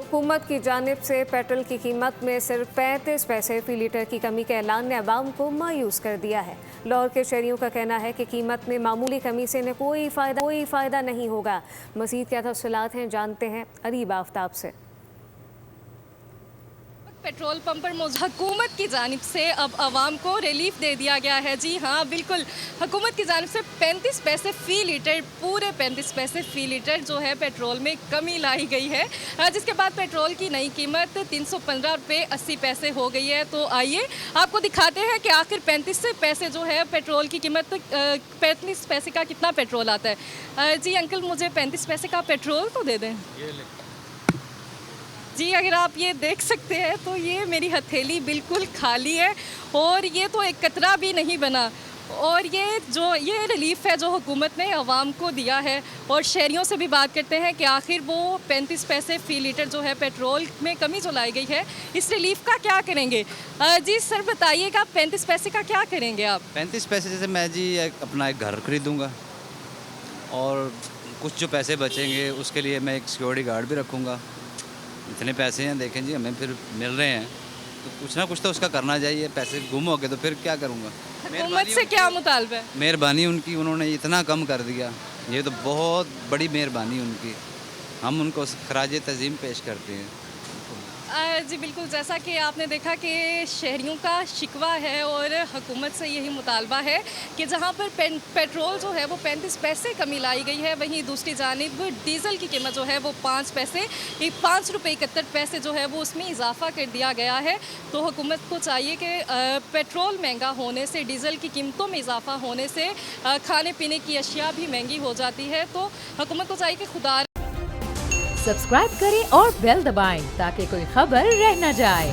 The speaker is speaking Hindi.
हुकूमत की जानिब से पेट्रोल की कीमत में सिर्फ 35 पैसे फी लीटर की कमी के ऐलान ने अवाम को मायूस कर दिया है। लाहौर के शहरियों का कहना है कि कीमत में मामूली कमी से इन्हें कोई फ़ायदा नहीं होगा। मज़ीद क्या तफसीलात हैं, जानते हैं अरीब आफ्ताब से। पेट्रोल पंप पर हुकूमत की जानिब से अब आवाम को रिलीफ दे दिया गया है। जी हाँ, बिल्कुल, हुकूमत की जानिब से 35 पैसे फ़ी लीटर, पूरे 35 पैसे फ़ी लीटर जो है पेट्रोल में कमी लाई गई है, जिसके बाद पेट्रोल की नई कीमत 315 रुपये 80 पैसे हो गई है। तो आइए आपको दिखाते हैं कि आखिर 35 पैसे जो है पेट्रोल की कीमत, 35 पैसे का कितना पेट्रोल आता है। जी अंकल, मुझे 35 पैसे का पेट्रोल तो दे दें। जी, अगर आप ये देख सकते हैं तो ये मेरी हथेली बिल्कुल खाली है और ये तो एक कतरा भी नहीं बना। और ये रिलीफ है जो हुकूमत ने आवाम को दिया है। और शहरियों से भी बात करते हैं कि आखिर वो 35 पैसे फ़ी लीटर जो है पेट्रोल में कमी जो लाई गई है, इस रिलीफ का क्या करेंगे। जी सर, बताइएगा 35 पैसे का क्या करेंगे आप। 35 पैसे जैसे मैं जी अपना एक घर खरीदूँगा और कुछ जो पैसे बचेंगे उसके लिए मैं एक सिक्योरिटी गार्ड भी रखूँगा। इतने पैसे हैं, देखें जी, हमें फिर मिल रहे हैं तो कुछ ना कुछ तो उसका करना चाहिए। पैसे गुम हो गए तो फिर क्या करूँगा। हुकूमत से क्या मुतालबा है। मेहरबानी उनकी, उन्होंने इतना कम कर दिया, ये तो बहुत बड़ी मेहरबानी उनकी। हम उनको खराज तज़ीम पेश करते हैं। जी बिल्कुल, जैसा कि आपने देखा कि शहरियों का शिकवा है और हुकूमत से यही मुतालबा है कि जहां पर पेट्रोल जो है वो 35 पैसे कमी लाई गई है, वहीं दूसरी जानिब डीज़ल की कीमत जो है वो 5 पैसे, 5 रुपये 71 पैसे जो है वो उसमें इजाफा कर दिया गया है। तो हुकूमत को चाहिए कि पेट्रोल महंगा होने से, डीज़ल की कीमतों में इजाफा होने से खाने पीने की अशिया भी महंगी हो जाती है। तो हुकूमत को चाहिए कि खुदा सब्सक्राइब करें और बेल दबाएं ताकि कोई खबर रह न जाए।